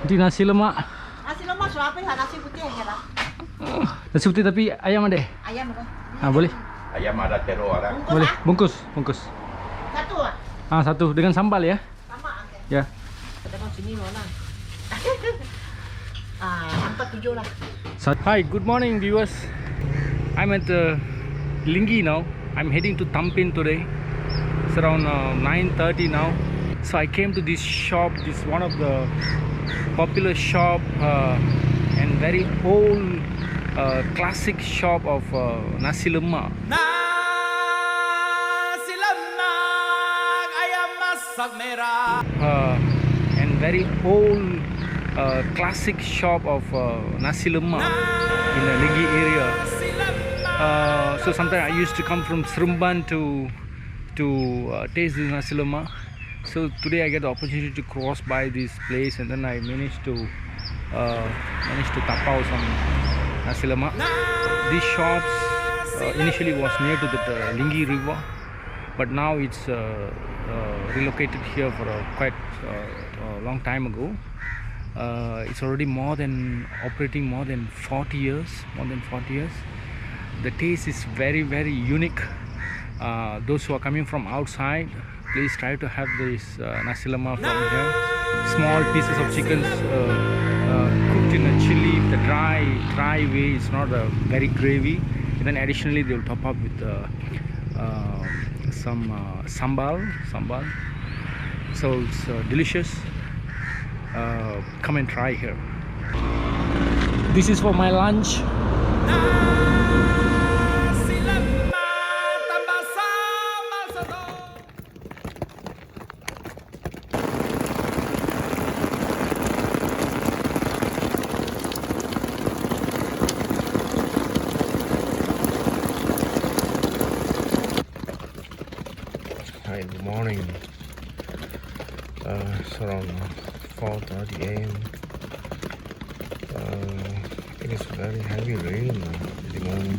Di nasi lemak. Nasi lemak Schwalbe nasi putih ya lah. Nasi putih tapi ayam ada? Ayam apa? Boleh. Ayam ada, telur ada. Boleh. Bungkus. Satu ah? Satu dengan sambal ya? Sama okay. Ya. Ada mau sini loh lah. 4-7 lah. Hi, good morning viewers. I'm at Linggi now. I'm heading to Tampin today. It's around 9:30 now. So I came to this shop. This is one of the popular shop and very old classic shop of nasi lemak. Nasi lemak ayam masak merah. And very old classic shop of nasi lemak in the Linggi area. So sometimes I used to come from Seremban to taste this nasi lemak. So today I get the opportunity to cross by this place, and then I managed to tapau some nasi lemak. These shops initially was near to the Linggi river, but now it's relocated here for quite a long time ago. It's already operating more than 40 years. The taste is very unique. Those who are coming from outside, please try to have this nasi lemak from here. Small pieces of chicken cooked in a chili, the dry way. It's not very gravy. And then additionally they will top up with some sambal. So it's delicious. Come and try here. This is for my lunch. Hi, good morning. It's around 4:30 a.m. It is very heavy rain in the morning.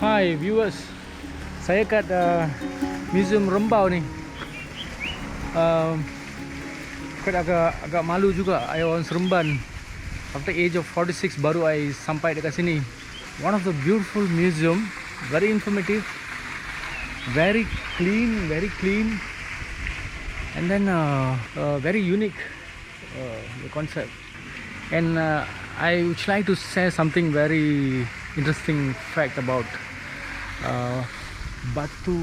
Hi viewers, saya kat Museum Rembau ni. Agak malu juga. I orang Seremban. After age of 46 baru I sampai dekat sini. One of the beautiful museum, very informative, very clean, and then very unique the concept. And I would like to say something very interesting fact about batu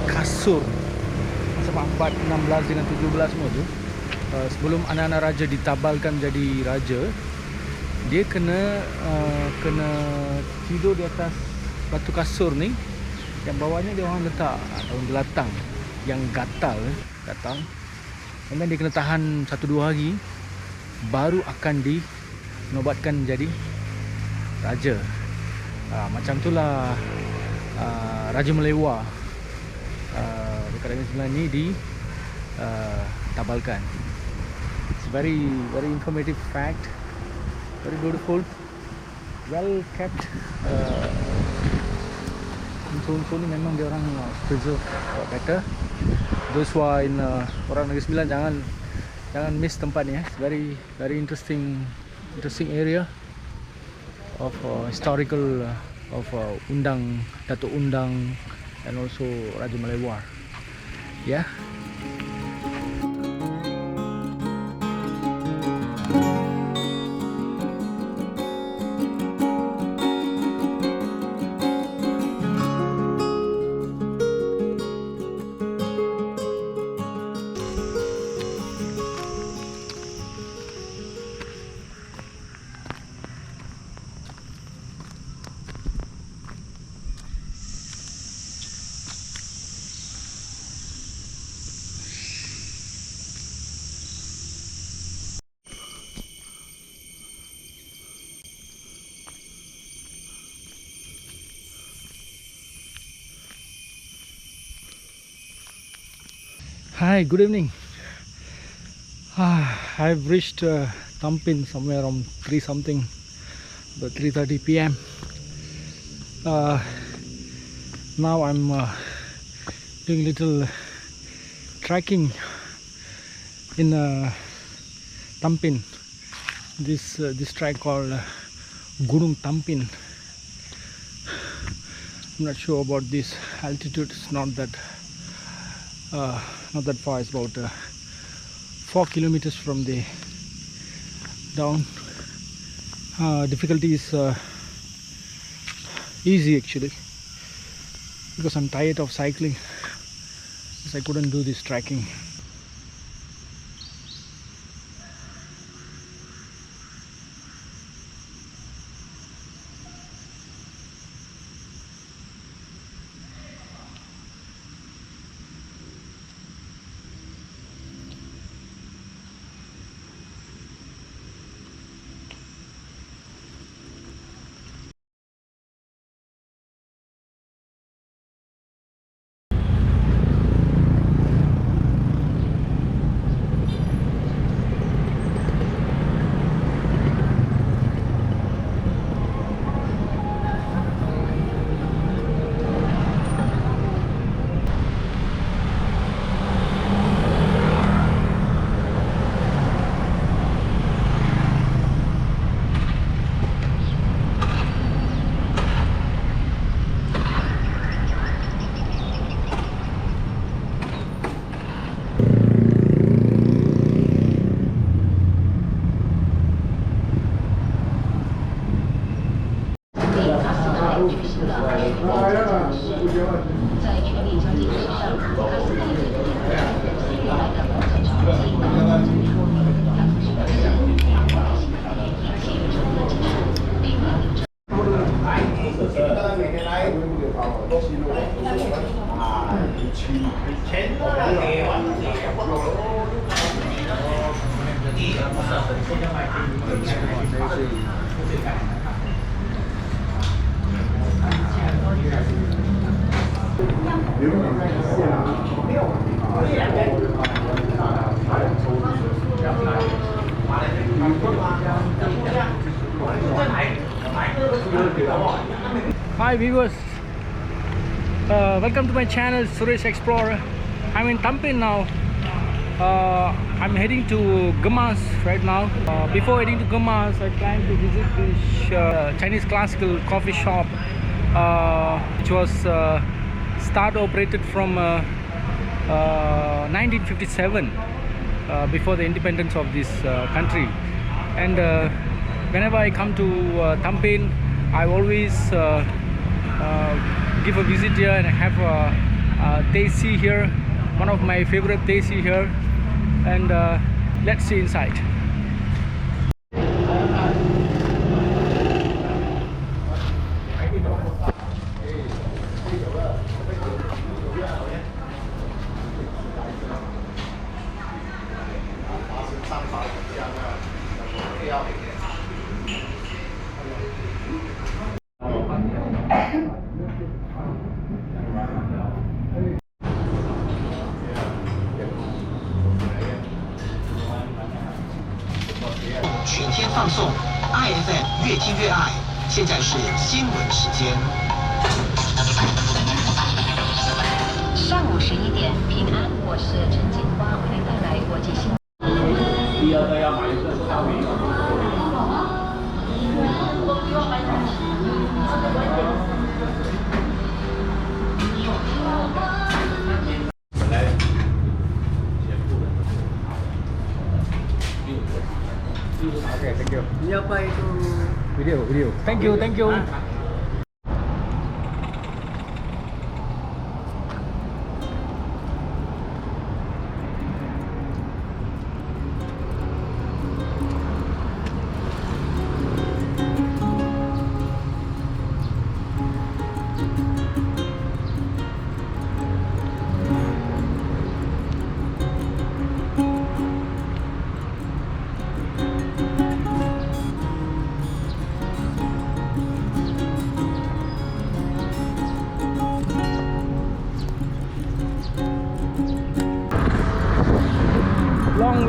kasur masa abad 16 dengan 17 semua tu. Sebelum anak-anak raja ditabalkan jadi raja, dia kena tidur di atas batu kasur ni, yang bawahnya dia orang letak daun gelatang yang gatal. And then dia kena tahan 1-2 hari baru akan dinobatkan jadi raja. Macam itulah Raja Melewa dekat Negeri Sembilan ni ditabalkan. It's very informative fact, very beautiful, well kept. Unsur-unsur ni memang dia orang preserve better. Those who are in orang Negeri Sembilan, jangan miss tempat ni. It's very interesting area of historical of Datuk Undang and also Raja Melewa. Yeah. Hi, good evening. I've reached Tampin somewhere around 3 something, about 3:30 p.m. Now I'm doing little trekking in Tampin. This track called Gunung Tampin. I'm not sure about this altitude. It's not that far. It's about 4 kilometers from the down. Difficulty is easy actually, because I'm tired of cycling, because I couldn't do this trekking. Hi viewers, welcome to my channel Suresh Explorer. I'm in Tampin now. I'm heading to Gemas right now. Before heading to Gemas, I plan to visit this Chinese classical coffee shop, which was start operated from 1957, before the independence of this country. And whenever I come to Tampin, I always give a visit here and have a Tesi here, one of my favorite Tesi here. And let's see inside. IFM 越听越爱，现在是新闻时间。上午11点，平安，我是陈锦花，为您带来国际新闻。第二个要买一个烧饼。Okay, thank you. Ini apa itu? Video. Thank you.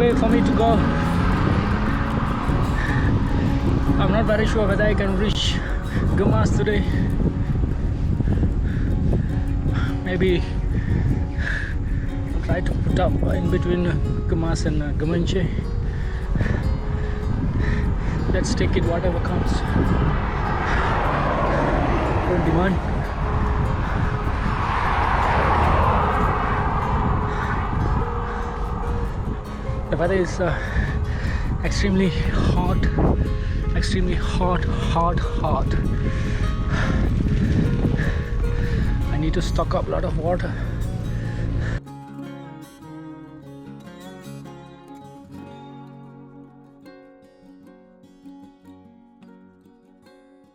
way for me to go. I'm not very sure whether I can reach Gemas today. Maybe I'll try to put up in between Gemas and Gemenche. Let's take it whatever comes. Don't demand. The weather is extremely hot. Extremely hot. I need to stock up a lot of water.